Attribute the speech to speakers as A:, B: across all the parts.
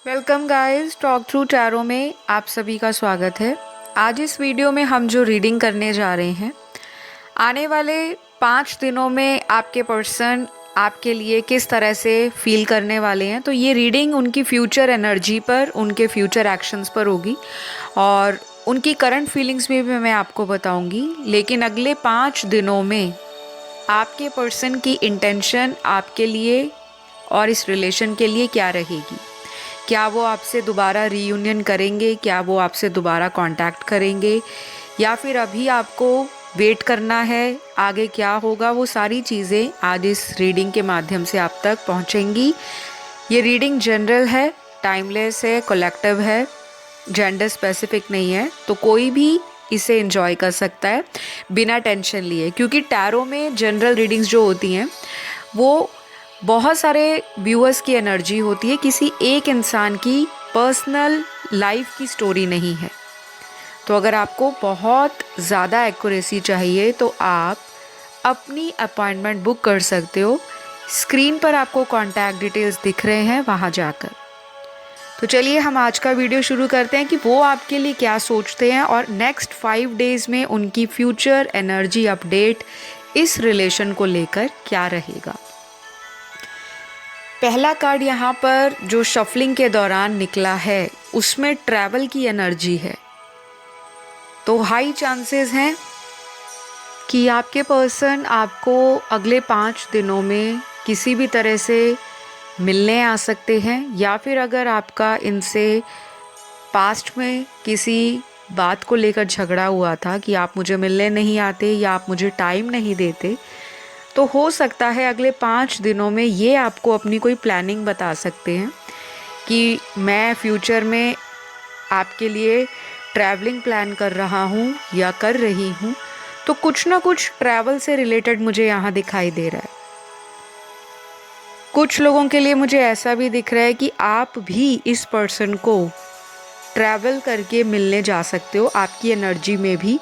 A: Welcome guys, talk through tarot में आप सभी का स्वागत है। आज इस वीडियो में हम जो रीडिंग करने जा रहे हैं, आने वाले 5 दिनों में आपके पर्सन आपके लिए किस तरह से फील करने वाले हैं। तो ये रीडिंग उनकी फ्यूचर एनर्जी पर, उनके फ्यूचर एक्शंस पर होगी और उनकी करंट फीलिंग्स में भी मैं आपको बताऊंगी। लेकिन अगले 5 दिनों में आपके पर्सन की इंटेंशन आपके लिए और इस रिलेशन के लिए क्या रहेगी। क्या वो आपसे दोबारा रीयूनियन करेंगे, क्या वो आपसे दोबारा कांटेक्ट करेंगे, या फिर अभी आपको वेट करना है, आगे क्या होगा, वो सारी चीज़ें आज इस रीडिंग के माध्यम से आप तक पहुंचेंगी। ये रीडिंग जनरल है, टाइमलेस है, कलेक्टिव है, जेंडर स्पेसिफिक नहीं है, तो कोई भी इसे एंजॉय कर सकता है बिना टेंशन लिए। क्योंकि टैरो में जनरल रीडिंग्स जो होती हैं वो बहुत सारे व्यूअर्स की एनर्जी होती है, किसी एक इंसान की पर्सनल लाइफ की स्टोरी नहीं है। तो अगर आपको बहुत ज़्यादा एक्यूरेसी चाहिए तो आप अपनी अपॉइंटमेंट बुक कर सकते हो। स्क्रीन पर आपको कॉन्टैक्ट डिटेल्स दिख रहे हैं, वहाँ जाकर। तो चलिए हम आज का वीडियो शुरू करते हैं कि वो आपके लिए क्या सोचते हैं और नेक्स्ट 5 डेज़ में उनकी फ्यूचर एनर्जी अपडेट इस रिलेशन को लेकर क्या रहेगा। पहला कार्ड यहाँ पर जो शफलिंग के दौरान निकला है उसमें ट्रैवल की एनर्जी है। तो हाई चांसेस हैं कि आपके पर्सन आपको अगले 5 दिनों में किसी भी तरह से मिलने आ सकते हैं, या फिर अगर आपका इनसे पास्ट में किसी बात को लेकर झगड़ा हुआ था कि आप मुझे मिलने नहीं आते या आप मुझे टाइम नहीं देते, तो हो सकता है अगले 5 दिनों में ये आपको अपनी कोई प्लानिंग बता सकते हैं कि मैं फ्यूचर में आपके लिए ट्रैवलिंग प्लान कर रहा हूँ या कर रही हूँ। तो कुछ ना कुछ ट्रैवल से रिलेटेड मुझे यहाँ दिखाई दे रहा है। कुछ लोगों के लिए मुझे ऐसा भी दिख रहा है कि आप भी इस पर्सन को ट्रैवल करके मिलने जा सकते हो। आपकी एनर्जी में भी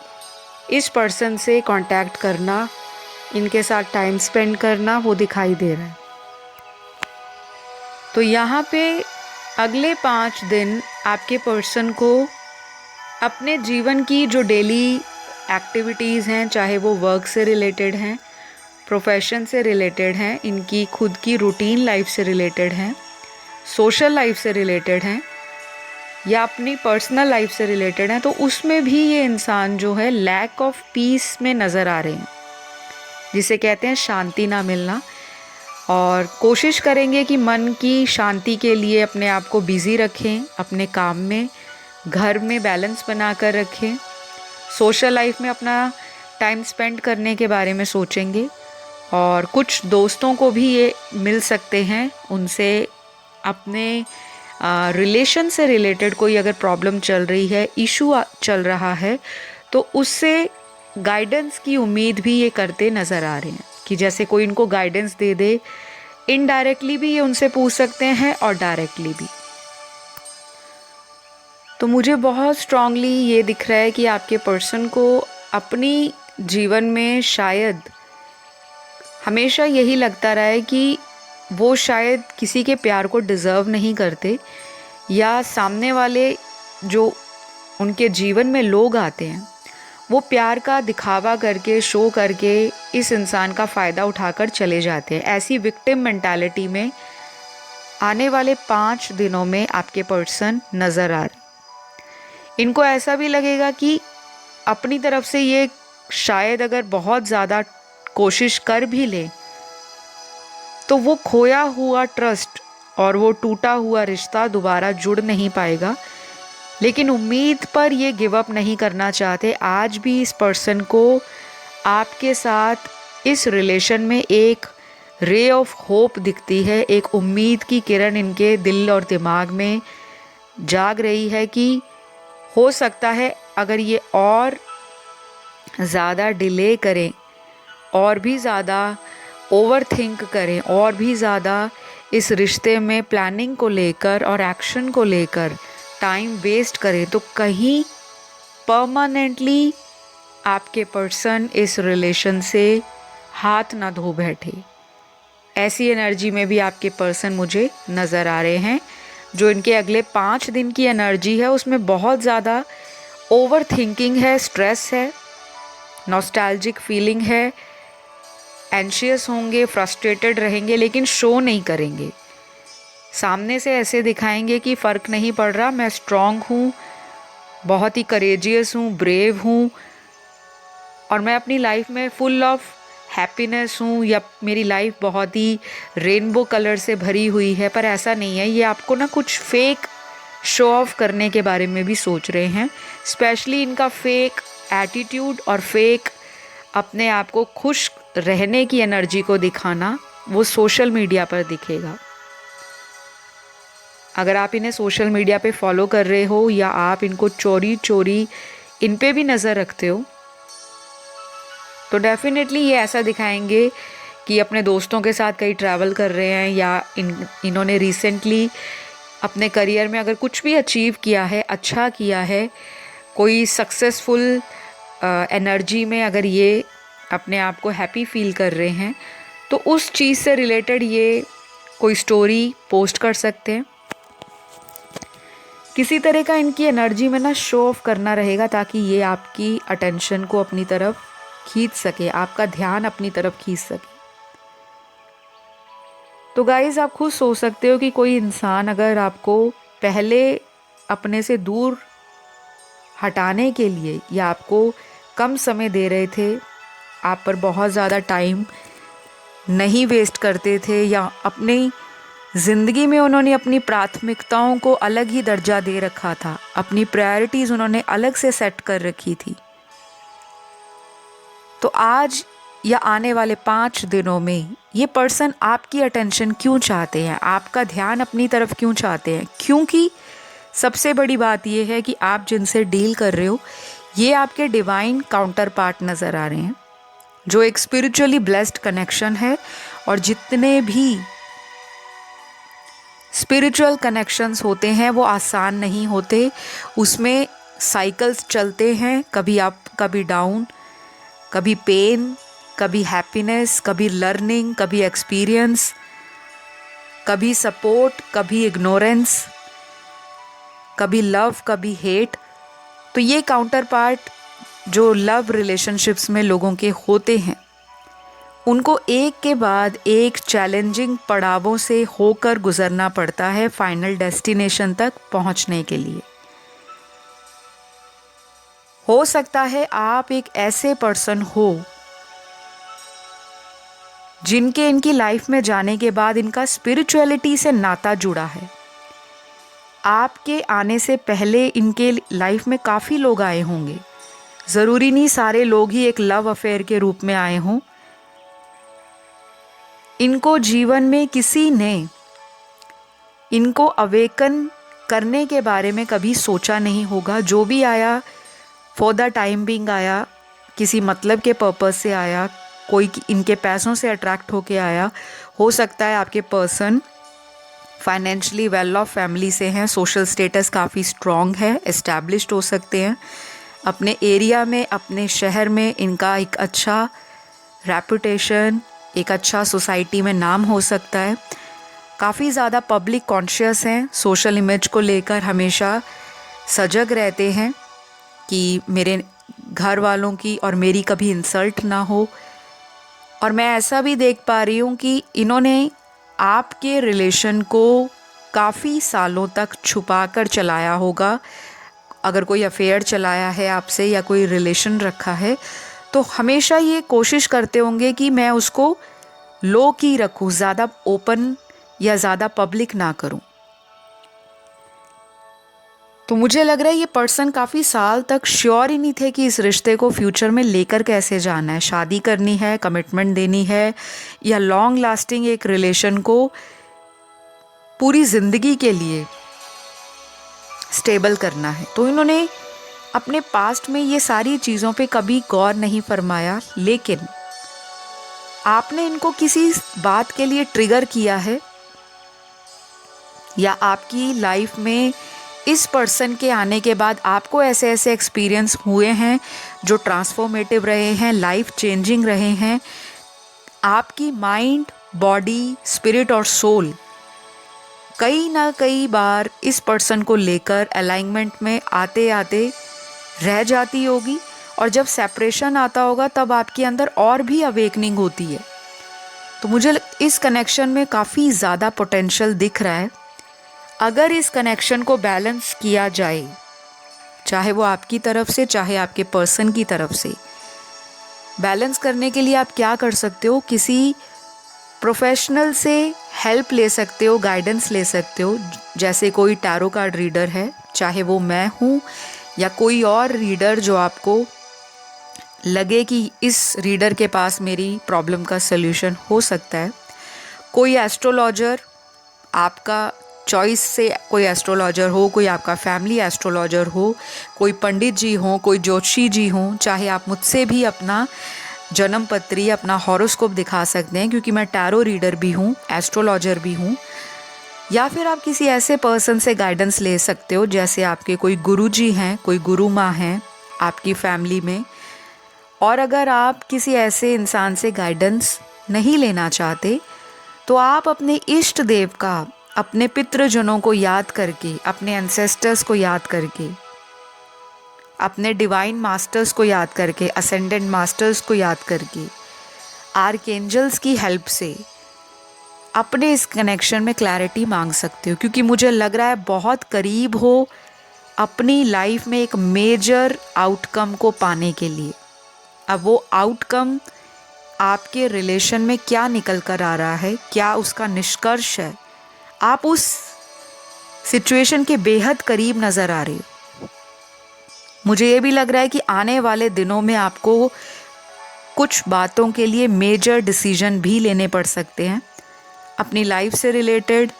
A: इस पर्सन से कांटेक्ट करना, इनके साथ टाइम स्पेंड करना वो दिखाई दे रहा है। तो यहाँ पे अगले 5 दिन आपके पर्सन को अपने जीवन की जो डेली एक्टिविटीज़ हैं, चाहे वो वर्क से रिलेटेड हैं, प्रोफेशन से रिलेटेड हैं, इनकी खुद की रूटीन लाइफ से रिलेटेड हैं, सोशल लाइफ से रिलेटेड हैं, या अपनी पर्सनल लाइफ से रिलेटेड हैं, तो उसमें भी ये इंसान जो है लैक ऑफ पीस में नज़र आ रहे हैं, जिसे कहते हैं शांति ना मिलना। और कोशिश करेंगे कि मन की शांति के लिए अपने आप को बिज़ी रखें, अपने काम में, घर में बैलेंस बनाकर रखें, सोशल लाइफ में अपना टाइम स्पेंड करने के बारे में सोचेंगे। और कुछ दोस्तों को भी ये मिल सकते हैं, उनसे अपने रिलेशन से रिलेटेड कोई अगर प्रॉब्लम चल रही है, इशू चल रहा है, तो उससे गाइडेंस की उम्मीद भी ये करते नज़र आ रहे हैं कि जैसे कोई इनको गाइडेंस दे दे। इनडायरेक्टली भी ये उनसे पूछ सकते हैं और डायरेक्टली भी। तो मुझे बहुत स्ट्रांगली ये दिख रहा है कि आपके पर्सन को अपनी जीवन में शायद हमेशा यही लगता रहा है कि वो शायद किसी के प्यार को डिज़र्व नहीं करते, या सामने वाले जो उनके जीवन में लोग आते हैं वो प्यार का दिखावा करके, शो करके इस इंसान का फ़ायदा उठाकर चले जाते हैं। ऐसी विक्टिम मेंटालिटी में आने वाले 5 दिनों में आपके पर्सन नज़र आ रहे। इनको ऐसा भी लगेगा कि अपनी तरफ से ये शायद अगर बहुत ज़्यादा कोशिश कर भी ले तो वो खोया हुआ ट्रस्ट और वो टूटा हुआ रिश्ता दोबारा जुड़ नहीं पाएगा। लेकिन उम्मीद पर ये गिव अप नहीं करना चाहते। आज भी इस पर्सन को आपके साथ इस रिलेशन में एक रे ऑफ होप दिखती है, एक उम्मीद की किरण इनके दिल और दिमाग में जाग रही है कि हो सकता है अगर ये और ज़्यादा डिले करें, और भी ज़्यादा ओवर थिंक करें, और भी ज़्यादा इस रिश्ते में प्लानिंग को लेकर और एक्शन को लेकर टाइम वेस्ट करें, तो कहीं परमानेंटली आपके पर्सन इस रिलेशन से हाथ ना धो बैठे। ऐसी एनर्जी में भी आपके पर्सन मुझे नज़र आ रहे हैं। जो इनके अगले 5 दिन की एनर्जी है उसमें बहुत ज़्यादा ओवर थिंकिंग है, स्ट्रेस है, नॉस्टैल्जिक फीलिंग है, एंशियस होंगे, फ्रस्ट्रेटेड रहेंगे, लेकिन शो नहीं करेंगे। सामने से ऐसे दिखाएंगे कि फ़र्क नहीं पड़ रहा, मैं स्ट्रॉन्ग हूँ, बहुत ही करेजियस हूँ, ब्रेव हूँ और मैं अपनी लाइफ में फुल ऑफ हैप्पीनेस हूँ, या मेरी लाइफ बहुत ही रेनबो कलर से भरी हुई है। पर ऐसा नहीं है, ये आपको ना कुछ फेक शो ऑफ करने के बारे में भी सोच रहे हैं। स्पेशली इनका फेक एटीट्यूड और फेक अपने आप को खुश रहने की एनर्जी को दिखाना वो सोशल मीडिया पर दिखेगा। अगर आप इन्हें सोशल मीडिया पे फॉलो कर रहे हो या आप इनको चोरी चोरी इन पे भी नज़र रखते हो, तो डेफिनेटली ये ऐसा दिखाएंगे कि अपने दोस्तों के साथ कहीं ट्रैवल कर रहे हैं, या इन्होंने रिसेंटली अपने करियर में अगर कुछ भी अचीव किया है, अच्छा किया है, कोई सक्सेसफुल एनर्जी में अगर ये अपने आप को हैप्पी फील कर रहे हैं, तो उस चीज़ से रिलेटेड ये कोई स्टोरी पोस्ट कर सकते हैं। किसी तरह का इनकी एनर्जी में ना शो ऑफ करना रहेगा, ताकि ये आपकी अटेंशन को अपनी तरफ खींच सके, आपका ध्यान अपनी तरफ खींच सके। तो गाइज, आप खुद सोच सकते हो कि कोई इंसान अगर आपको पहले अपने से दूर हटाने के लिए या आपको कम समय दे रहे थे, आप पर बहुत ज़्यादा टाइम नहीं वेस्ट करते थे, या अपनी ज़िंदगी में उन्होंने अपनी प्राथमिकताओं को अलग ही दर्जा दे रखा था, अपनी प्रायोरिटीज़ उन्होंने अलग से सेट कर रखी थी, तो आज या आने वाले 5 दिनों में ये पर्सन आपकी अटेंशन क्यों चाहते हैं, आपका ध्यान अपनी तरफ क्यों चाहते हैं? क्योंकि सबसे बड़ी बात ये है कि आप जिनसे डील कर रहे हो ये आपके डिवाइन काउंटर पार्ट नज़र आ रहे हैं, जो एक स्पिरिचुअली ब्लेस्ड कनेक्शन है। और जितने भी स्पिरिचुअल कनेक्शंस होते हैं वो आसान नहीं होते, उसमें साइकिल्स चलते हैं, कभी अप कभी डाउन, कभी पेन, कभी हैप्पीनेस, कभी लर्निंग, कभी एक्सपीरियंस, कभी सपोर्ट, कभी इग्नोरेंस, कभी लव, कभी हेट। तो ये काउंटर पार्ट जो लव रिलेशनशिप्स में लोगों के होते हैं, उनको एक के बाद एक चैलेंजिंग पड़ावों से होकर गुजरना पड़ता है फाइनल डेस्टिनेशन तक पहुंचने के लिए। हो सकता है आप एक ऐसे पर्सन हो जिनके इनकी लाइफ में जाने के बाद इनका स्पिरिचुअलिटी से नाता जुड़ा है। आपके आने से पहले इनके लाइफ में काफ़ी लोग आए होंगे, ज़रूरी नहीं सारे लोग ही एक लव अफेयर के रूप में आए हों। इनको जीवन में किसी ने इनको अवेकन करने के बारे में कभी सोचा नहीं होगा। जो भी आया फॉर द टाइम बिंग आया, किसी मतलब के पर्पस से आया, कोई इनके पैसों से अट्रैक्ट होके आया। हो सकता है आपके person financially well of family से हैं, सोशल स्टेटस काफ़ी स्ट्रॉन्ग है, एस्टैब्लिश्ड हो सकते हैं अपने एरिया में, अपने शहर में इनका एक अच्छा रेपुटेशन, एक अच्छा सोसाइटी में नाम हो सकता है। काफ़ी ज़्यादा पब्लिक कॉन्शियस हैं, सोशल इमेज को लेकर हमेशा सजग रहते हैं कि मेरे घर वालों की और मेरी कभी इंसल्ट ना हो। और मैं ऐसा भी देख पा रही हूँ कि इन्होंने आपके रिलेशन को काफ़ी सालों तक छुपा कर चलाया होगा। अगर कोई अफेयर चलाया है आपसे या कोई रिलेशन रखा है, तो हमेशा ये कोशिश करते होंगे कि मैं उसको लो की रखूँ, ज़्यादा ओपन या ज़्यादा पब्लिक ना करूँ। तो मुझे लग रहा है ये पर्सन काफ़ी साल तक श्योर ही नहीं थे कि इस रिश्ते को फ्यूचर में लेकर कैसे जाना है, शादी करनी है, कमिटमेंट देनी है, या लॉन्ग लास्टिंग एक रिलेशन को पूरी ज़िंदगी के लिए स्टेबल करना है। तो इन्होंने अपने पास्ट में ये सारी चीज़ों पे कभी गौर नहीं फरमाया, लेकिन आपने इनको किसी बात के लिए ट्रिगर किया है, या आपकी लाइफ में इस पर्सन के आने के बाद आपको ऐसे ऐसे एक्सपीरियंस हुए हैं जो ट्रांसफॉर्मेटिव रहे हैं, लाइफ चेंजिंग रहे हैं। आपकी माइंड, बॉडी, स्पिरिट और सोल कई ना कई बार इस पर्सन को लेकर अलाइनमेंट में आते आते रह जाती होगी, और जब सेपरेशन आता होगा तब आपके अंदर और भी अवेकनिंग होती है। तो मुझे इस कनेक्शन में काफ़ी ज़्यादा पोटेंशियल दिख रहा है। अगर इस कनेक्शन को बैलेंस किया जाए, चाहे वो आपकी तरफ से चाहे आपके पर्सन की तरफ से, बैलेंस करने के लिए आप क्या कर सकते हो, किसी प्रोफेशनल से हेल्प ले सकते हो, गाइडेंस ले सकते हो। जैसे कोई टैरो कार्ड रीडर है, चाहे वो मैं हूँ या कोई और रीडर जो आपको लगे कि इस रीडर के पास मेरी प्रॉब्लम का सल्यूशन हो सकता है। कोई एस्ट्रोलॉजर, आपका चॉइस से कोई एस्ट्रोलॉजर हो, कोई आपका फैमिली एस्ट्रोलॉजर हो, कोई पंडित जी हो, कोई ज्योतिषी जी हो, चाहे आप मुझसे भी अपना जन्म पत्री, अपना हॉरोस्कोप दिखा सकते हैं, क्योंकि मैं टैरो रीडर भी हूँ, एस्ट्रोलॉजर भी हूँ। या फिर आप किसी ऐसे पर्सन से गाइडेंस ले सकते हो, जैसे आपके कोई गुरुजी हैं, कोई गुरु माँ हैं आपकी फैमिली में। और अगर आप किसी ऐसे इंसान से गाइडेंस नहीं लेना चाहते, तो आप अपने इष्ट देव का, अपने पितृजनों को याद करके, अपने एंसेस्टर्स को याद करके, अपने डिवाइन मास्टर्स को याद करके, असेंडेंट मास्टर्स को याद करके, आर्कएंजल्स की हेल्प से अपने इस कनेक्शन में क्लैरिटी मांग सकते हो। क्योंकि मुझे लग रहा है बहुत करीब हो अपनी लाइफ में एक मेजर आउटकम को पाने के लिए। अब वो आउटकम आपके रिलेशन में क्या निकल कर आ रहा है, क्या उसका निष्कर्ष है, आप उस सिचुएशन के बेहद करीब नज़र आ रहे हो। मुझे ये भी लग रहा है कि आने वाले दिनों में आपको कुछ बातों के लिए मेजर डिसीजन भी लेने पड़ सकते हैं, अपनी लाइफ से रिलेटेड,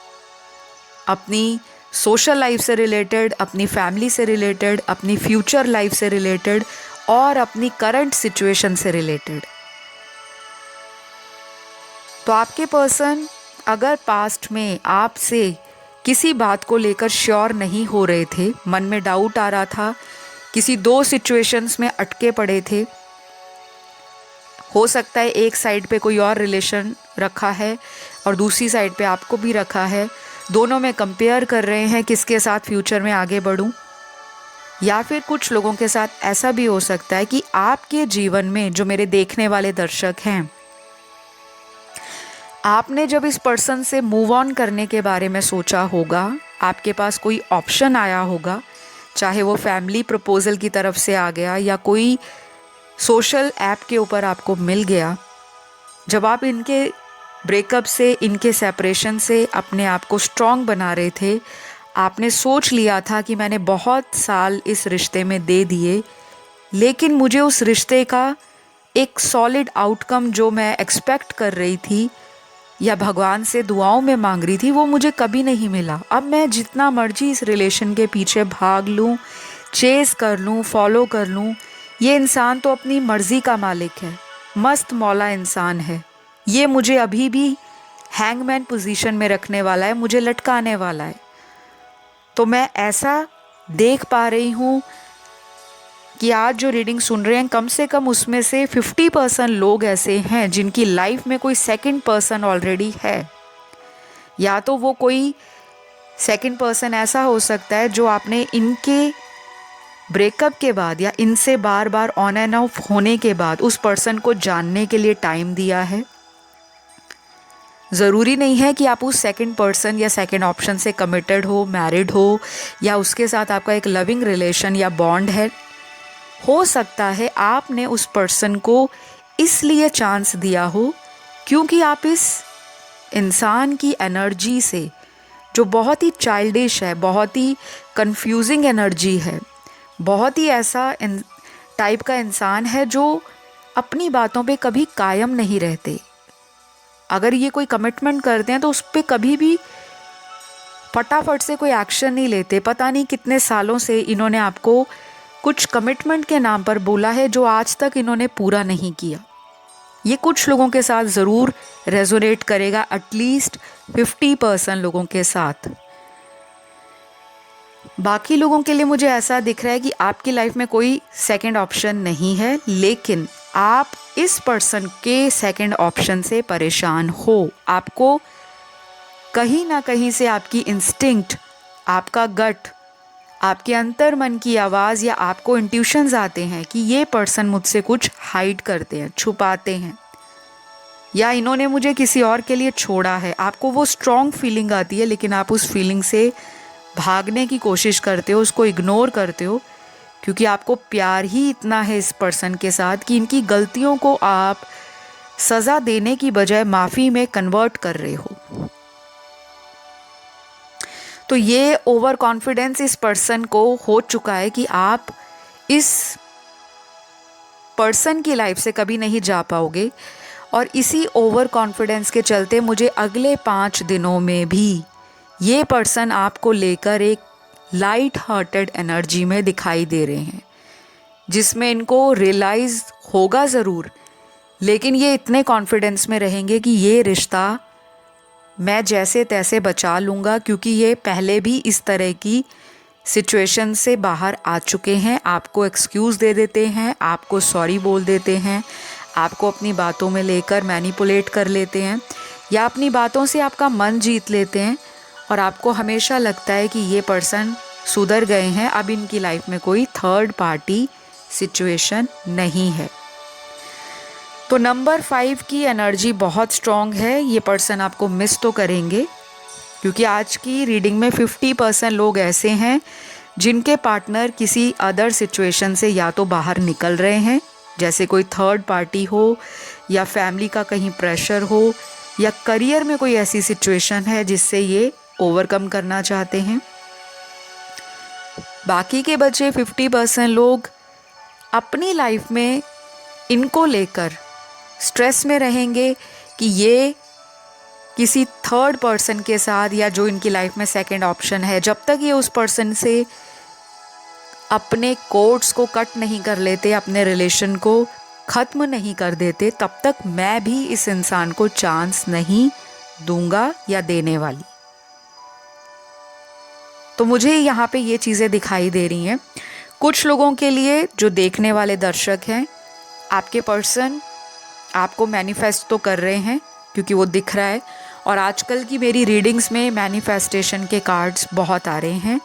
A: अपनी सोशल लाइफ से रिलेटेड, अपनी फैमिली से रिलेटेड, अपनी फ्यूचर लाइफ से रिलेटेड और अपनी करंट सिचुएशन से रिलेटेड। तो आपके पर्सन अगर पास्ट में आपसे किसी बात को लेकर श्योर नहीं हो रहे थे, मन में डाउट आ रहा था, किसी दो सिचुएशंस में अटके पड़े थे, हो सकता है एक साइड पे कोई और रिलेशन रखा है और दूसरी साइड पे आपको भी रखा है, दोनों में कंपेयर कर रहे हैं किसके साथ फ्यूचर में आगे बढ़ूं। या फिर कुछ लोगों के साथ ऐसा भी हो सकता है कि आपके जीवन में, जो मेरे देखने वाले दर्शक हैं, आपने जब इस पर्सन से मूव ऑन करने के बारे में सोचा होगा, आपके पास कोई ऑप्शन आया होगा, चाहे वो फैमिली प्रपोजल की तरफ से आ गया या कोई सोशल ऐप के ऊपर आपको मिल गया। जब आप इनके ब्रेकअप से, इनके सेपरेशन से अपने आप को स्ट्रॉन्ग बना रहे थे, आपने सोच लिया था कि मैंने बहुत साल इस रिश्ते में दे दिए, लेकिन मुझे उस रिश्ते का एक सॉलिड आउटकम जो मैं एक्सपेक्ट कर रही थी या भगवान से दुआओं में मांग रही थी, वो मुझे कभी नहीं मिला। अब मैं जितना मर्जी इस रिलेशन के पीछे भाग लूँ, चेस कर लूँ, फॉलो कर लूँ, ये इंसान तो अपनी मर्जी का मालिक है, मस्त मौला इंसान है। ये मुझे अभी भी हैंगमैन पोजीशन में रखने वाला है, मुझे लटकाने वाला है। तो मैं ऐसा देख पा रही हूँ कि आज जो रीडिंग सुन रहे हैं, कम से कम उसमें से 50% लोग ऐसे हैं जिनकी लाइफ में कोई सेकंड पर्सन ऑलरेडी है। या तो वो कोई सेकंड पर्सन ऐसा हो सकता है जो आपने इनके ब्रेकअप के बाद या इनसे बार बार ऑन एंड ऑफ होने के बाद उस पर्सन को जानने के लिए टाइम दिया है। ज़रूरी नहीं है कि आप उस सेकंड पर्सन या सेकंड ऑप्शन से कमिटेड हो, मैरिड हो, या उसके साथ आपका एक लविंग रिलेशन या बॉन्ड है। हो सकता है आपने उस पर्सन को इसलिए चांस दिया हो क्योंकि आप इस इंसान की एनर्जी से, जो बहुत ही चाइल्डिश है, बहुत ही कंफ्यूजिंग एनर्जी है, बहुत ही ऐसा टाइप का इंसान है जो अपनी बातों पे कभी कायम नहीं रहते। अगर ये कोई कमिटमेंट करते हैं तो उस पर कभी भी फटाफट से कोई एक्शन नहीं लेते। पता नहीं कितने सालों से इन्होंने आपको कुछ कमिटमेंट के नाम पर बोला है जो आज तक इन्होंने पूरा नहीं किया। ये कुछ लोगों के साथ ज़रूर रेजोनेट करेगा, एटलीस्ट 50% लोगों के साथ। बाकी लोगों के लिए मुझे ऐसा दिख रहा है कि आपकी लाइफ में कोई सेकंड ऑप्शन नहीं है, लेकिन आप इस पर्सन के सेकंड ऑप्शन से परेशान हो। आपको कहीं ना कहीं से आपकी इंस्टिंक्ट, आपका गट, आपके अंतर मन की आवाज़ या आपको इंट्यूशंस आते हैं कि ये पर्सन मुझसे कुछ हाइड करते हैं, छुपाते हैं, या इन्होंने मुझे किसी और के लिए छोड़ा है। आपको वो स्ट्रॉन्ग फीलिंग आती है, लेकिन आप उस फीलिंग से भागने की कोशिश करते हो, उसको इग्नोर करते हो, क्योंकि आपको प्यार ही इतना है इस पर्सन के साथ कि इनकी गलतियों को आप सज़ा देने की बजाय माफ़ी में कन्वर्ट कर रहे हो। तो ये ओवर कॉन्फिडेंस इस पर्सन को हो चुका है कि आप इस पर्सन की लाइफ से कभी नहीं जा पाओगे, और इसी ओवर कॉन्फिडेंस के चलते मुझे अगले 5 दिनों में भी ये पर्सन आपको लेकर एक लाइट हार्टेड एनर्जी में दिखाई दे रहे हैं, जिसमें इनको रियलाइज़ होगा ज़रूर, लेकिन ये इतने कॉन्फिडेंस में रहेंगे कि ये रिश्ता मैं जैसे तैसे बचा लूँगा, क्योंकि ये पहले भी इस तरह की सिचुएशन से बाहर आ चुके हैं। आपको एक्सक्यूज़ दे देते हैं, आपको सॉरी बोल देते हैं, आपको अपनी बातों में लेकर मैनिपुलेट कर लेते हैं, या अपनी बातों से आपका मन जीत लेते हैं, और आपको हमेशा लगता है कि ये पर्सन सुधर गए हैं, अब इनकी लाइफ में कोई थर्ड पार्टी सिचुएशन नहीं है। तो नंबर 5 की एनर्जी बहुत स्ट्रॉन्ग है। ये पर्सन आपको मिस तो करेंगे, क्योंकि आज की रीडिंग में 50% लोग ऐसे हैं जिनके पार्टनर किसी अदर सिचुएशन से या तो बाहर निकल रहे हैं, जैसे कोई थर्ड पार्टी हो, या फैमिली का कहीं प्रेशर हो, या करियर में कोई ऐसी सिचुएशन है जिससे ये ओवरकम करना चाहते हैं। बाकी के बचे 50% लोग अपनी लाइफ में इनको लेकर स्ट्रेस में रहेंगे कि ये किसी थर्ड पर्सन के साथ, या जो इनकी लाइफ में सेकंड ऑप्शन है, जब तक ये उस पर्सन से अपने कोर्ड्स को कट नहीं कर लेते, अपने रिलेशन को ख़त्म नहीं कर देते, तब तक मैं भी इस इंसान को चांस नहीं दूंगा या देने वाली। तो मुझे यहाँ पे ये चीज़ें दिखाई दे रही हैं। कुछ लोगों के लिए, जो देखने वाले दर्शक हैं, आपके पर्सन आपको मैनिफेस्ट तो कर रहे हैं, क्योंकि वो दिख रहा है, और आजकल की मेरी रीडिंग्स में मैनिफेस्टेशन के कार्ड्स बहुत आ रहे हैं।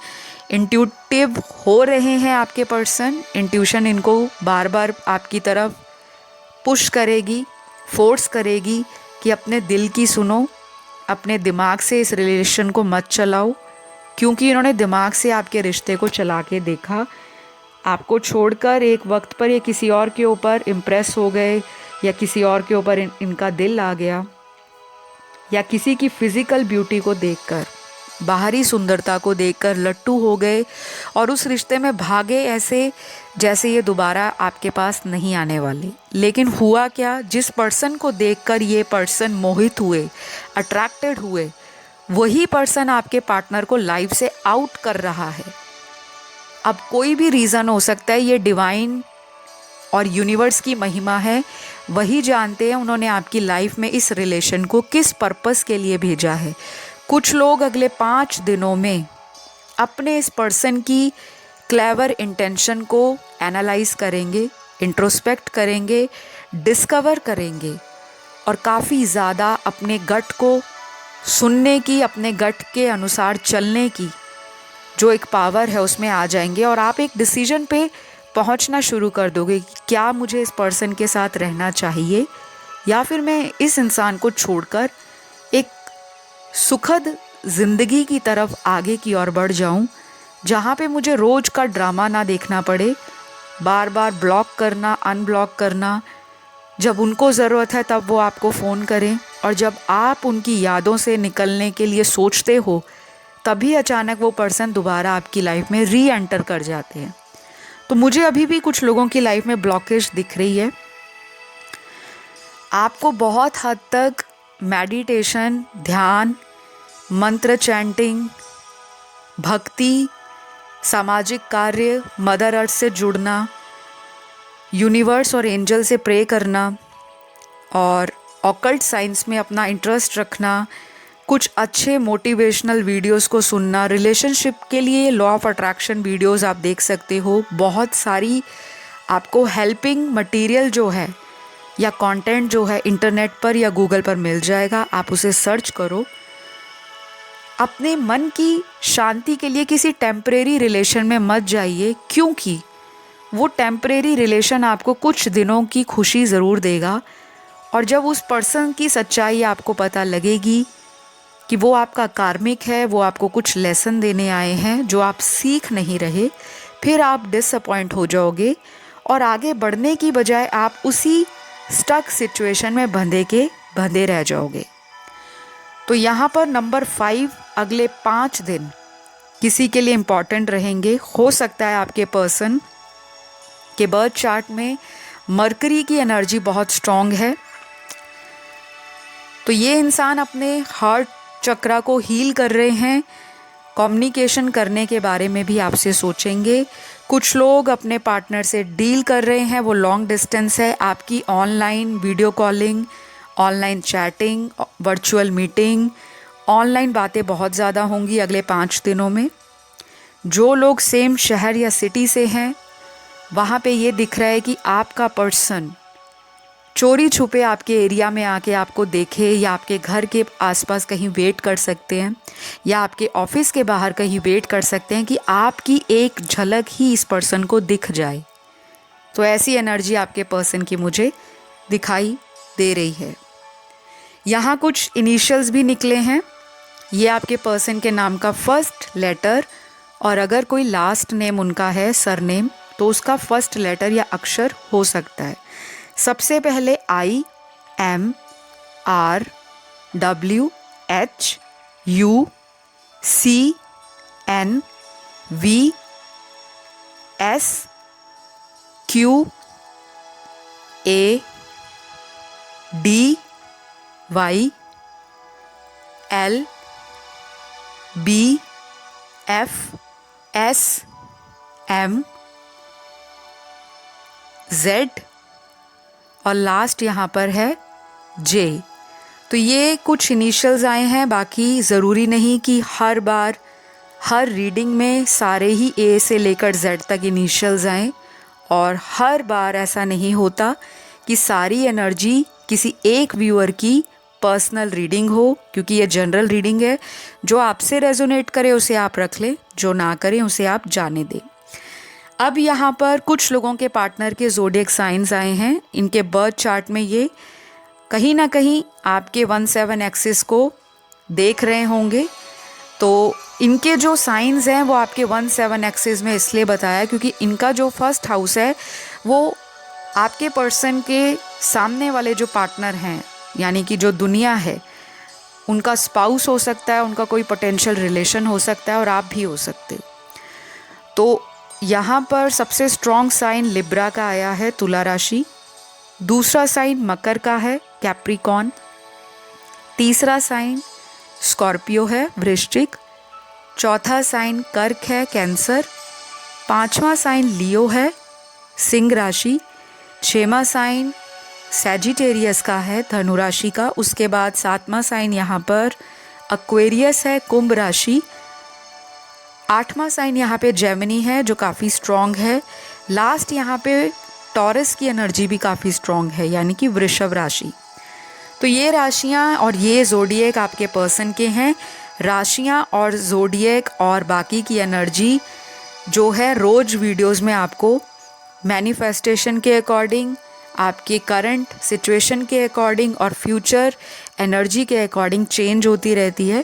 A: इंट्यूटिव हो रहे हैं आपके पर्सन, इंट्यूशन इनको बार बार आपकी तरफ पुश करेगी, फोर्स करेगी कि अपने दिल की सुनो, अपने दिमाग से इस रिलेशन को मत चलाओ, क्योंकि इन्होंने दिमाग से आपके रिश्ते को चला के देखा। आपको छोड़कर एक वक्त पर ये किसी और के ऊपर इम्प्रेस हो गए, या किसी और के ऊपर इनका दिल आ गया, या किसी की फिज़िकल ब्यूटी को देखकर, बाहरी सुंदरता को देखकर लट्टू हो गए, और उस रिश्ते में भागे ऐसे जैसे ये दोबारा आपके पास नहीं आने वाले। लेकिन हुआ क्या, जिस पर्सन को देखकर ये पर्सन मोहित हुए, अट्रैक्टेड हुए, वही पर्सन आपके पार्टनर को लाइफ से आउट कर रहा है। अब कोई भी रीज़न हो सकता है, ये डिवाइन और यूनिवर्स की महिमा है, वही जानते हैं उन्होंने आपकी लाइफ में इस रिलेशन को किस पर्पस के लिए भेजा है। कुछ लोग अगले 5 दिनों में अपने इस पर्सन की क्लेवर इंटेंशन को एनालाइज करेंगे, इंट्रोस्पेक्ट करेंगे, डिस्कवर करेंगे, और काफ़ी ज़्यादा अपने गट को सुनने की, अपने गट के अनुसार चलने की जो एक पावर है उसमें आ जाएंगे, और आप एक डिसीजन पे पहुंचना शुरू कर दोगे कि क्या मुझे इस पर्सन के साथ रहना चाहिए, या फिर मैं इस इंसान को छोड़कर एक सुखद ज़िंदगी की तरफ आगे की ओर बढ़ जाऊं, जहां पे मुझे रोज़ का ड्रामा ना देखना पड़े, बार बार ब्लॉक करना, अनब्लॉक करना, जब उनको ज़रूरत है तब वो आपको फ़ोन करें, और जब आप उनकी यादों से निकलने के लिए सोचते हो तभी अचानक वो पर्सन दोबारा आपकी लाइफ में री एंटर कर जाते हैं। तो मुझे अभी भी कुछ लोगों की लाइफ में ब्लॉकेज दिख रही है। आपको बहुत हद तक मेडिटेशन, ध्यान, मंत्र चैंटिंग, भक्ति, सामाजिक कार्य, मदर अर्थ से जुड़ना, यूनिवर्स और एंजल से प्रे करना, और ऑकल्ट साइंस में अपना इंटरेस्ट रखना, कुछ अच्छे मोटिवेशनल वीडियोस को सुनना, रिलेशनशिप के लिए लॉ ऑफ अट्रैक्शन वीडियोस आप देख सकते हो। बहुत सारी आपको हेल्पिंग मटेरियल जो है या कंटेंट जो है इंटरनेट पर या गूगल पर मिल जाएगा, आप उसे सर्च करो। अपने मन की शांति के लिए किसी टेम्परेरी रिलेशन में मत जाइए, क्योंकि वो टेम्परेरी रिलेशन आपको कुछ दिनों की खुशी ज़रूर देगा, और जब उस पर्सन की सच्चाई आपको पता लगेगी कि वो आपका कार्मिक है, वो आपको कुछ लेसन देने आए हैं जो आप सीख नहीं रहे, फिर आप डिसअपॉइंट हो जाओगे और आगे बढ़ने की बजाय आप उसी स्टक सिचुएशन में बंधे रह जाओगे। तो यहाँ पर नंबर 5, अगले 5 दिन किसी के लिए इम्पॉर्टेंट रहेंगे। हो सकता है आपके पर्सन के बर्थ चार्ट में मरकरी की एनर्जी बहुत स्ट्रॉन्ग है, तो ये इंसान अपने हार्ट चक्रा को हील कर रहे हैं। कम्युनिकेशन करने के बारे में भी आपसे सोचेंगे। कुछ लोग अपने पार्टनर से डील कर रहे हैं, वो लॉन्ग डिस्टेंस है। आपकी online video calling, online chatting, virtual meeting, online बातें बहुत ज़्यादा होंगी अगले 5 दिनों में। जो लोग सेम शहर या सिटी से हैं, वहाँ पे ये दिख रहा है कि आपका पर्सन चोरी छुपे आपके एरिया में आके आपको देखे, या आपके घर के आसपास कहीं वेट कर सकते हैं, या आपके ऑफिस के बाहर कहीं वेट कर सकते हैं कि आपकी एक झलक ही इस पर्सन को दिख जाए। तो ऐसी एनर्जी आपके पर्सन की मुझे दिखाई दे रही है। यहाँ कुछ इनिशियल्स भी निकले हैं। ये आपके पर्सन के नाम का फर्स्ट लेटर, और अगर कोई लास्ट नेम उनका है, सरनेम, तो उसका फर्स्ट लेटर या अक्षर हो सकता है। सबसे पहले I, M, R, W, H, U, C, N, V, S, Q, A, D, Y, L, B, F, S, M, Z, और लास्ट यहाँ पर है J। तो ये कुछ इनिशियल्स आए हैं। बाकी ज़रूरी नहीं कि हर बार हर रीडिंग में सारे ही A से लेकर Z तक इनिशियल्स आएँ, और हर बार ऐसा नहीं होता कि सारी एनर्जी किसी एक व्यूअर की पर्सनल रीडिंग हो, क्योंकि ये जनरल रीडिंग है। जो आपसे रेजोनेट करे उसे आप रख लें, जो ना करें उसे आप जाने दें। अब यहाँ पर कुछ लोगों के पार्टनर के ज़ोडिएक साइंस आए हैं। इनके बर्थ चार्ट में ये कहीं ना कहीं आपके 1-7 एक्सिस को देख रहे होंगे। तो इनके जो साइंस हैं वो आपके 1-7 एक्सिस में इसलिए बताया क्योंकि इनका जो फर्स्ट हाउस है वो आपके पर्सन के सामने वाले जो पार्टनर हैं, यानी कि जो दुनिया है, उनका स्पाउस हो सकता है, उनका कोई पोटेंशियल रिलेशन हो सकता है, और आप भी हो सकते हो। तो यहाँ पर सबसे स्ट्रॉन्ग साइन लिब्रा का आया है, तुला राशि। दूसरा साइन मकर का है, कैप्रिकॉन। तीसरा साइन स्कॉर्पियो है, वृश्चिक। चौथा साइन कर्क है, कैंसर। पांचवा साइन लियो है, सिंह राशि। छठवां साइन सैजिटेरियस का है, धनु राशि का। उसके बाद 7वां साइन यहाँ पर एक्वेरियस है, कुंभ राशि। 8वां साइन यहाँ पे जेमिनी है, जो काफ़ी स्ट्रॉन्ग है। लास्ट यहाँ पे टॉरस की एनर्जी भी काफ़ी स्ट्रॉन्ग है, यानी कि वृषभ राशि। तो ये राशियाँ और ये ज़ोडिएक आपके पर्सन के हैं। राशियाँ और ज़ोडिएक और बाकी की एनर्जी जो है रोज़ वीडियोस में आपको मैनिफेस्टेशन के अकॉर्डिंग, आपके करंट सिचुएशन के अकॉर्डिंग और फ्यूचर एनर्जी के अकॉर्डिंग चेंज होती रहती है।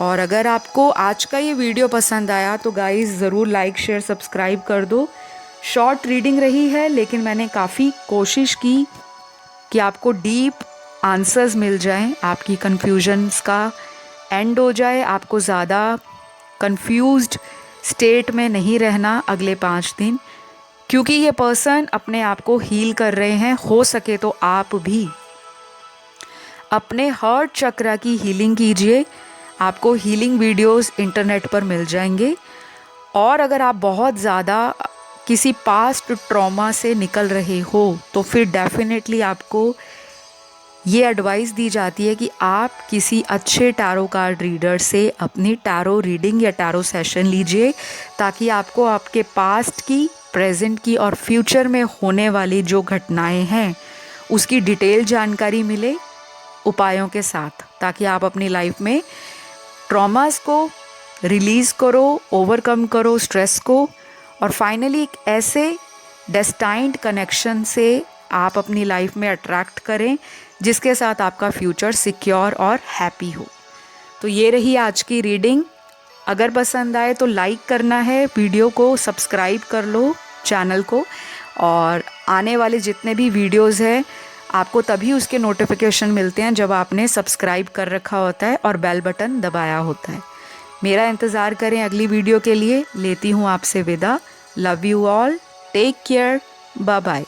A: और अगर आपको आज का ये वीडियो पसंद आया तो गाइस ज़रूर लाइक, शेयर, सब्सक्राइब कर दो। शॉर्ट रीडिंग रही है, लेकिन मैंने काफ़ी कोशिश की कि आपको डीप आंसर्स मिल जाएं, आपकी कन्फ्यूजन्स का एंड हो जाए, आपको ज़्यादा कंफ्यूज्ड स्टेट में नहीं रहना अगले 5 दिन, क्योंकि ये पर्सन अपने आप को हील कर रहे हैं। हो सके तो आप भी अपने हार्ट चक्रा की हीलिंग कीजिए। आपको हीलिंग वीडियोस इंटरनेट पर मिल जाएंगे। और अगर आप बहुत ज़्यादा किसी पास्ट ट्रॉमा से निकल रहे हो तो फिर डेफिनेटली आपको ये एडवाइस दी जाती है कि आप किसी अच्छे टैरो कार्ड रीडर से अपनी टैरो रीडिंग या टैरो सेशन लीजिए, ताकि आपको आपके पास्ट की, प्रेजेंट की और फ्यूचर में होने वाली जो घटनाएं हैं उसकी डिटेल जानकारी मिले उपायों के साथ, ताकि आप अपनी लाइफ में ट्रॉमास को रिलीज़ करो, ओवरकम करो स्ट्रेस को, और फाइनली एक ऐसे डेस्टाइंड कनेक्शन से आप अपनी लाइफ में अट्रैक्ट करें जिसके साथ आपका फ्यूचर सिक्योर और हैप्पी हो। तो ये रही आज की रीडिंग। अगर पसंद आए तो लाइक करना है, वीडियो को सब्सक्राइब कर लो चैनल को, और आने वाले जितने भी वीडियोस हैं आपको तभी उसके नोटिफिकेशन मिलते हैं जब आपने सब्सक्राइब कर रखा होता है और बेल बटन दबाया होता है। मेरा इंतज़ार करें अगली वीडियो के लिए। लेती हूँ आपसे विदा। Love you all, take care, bye bye.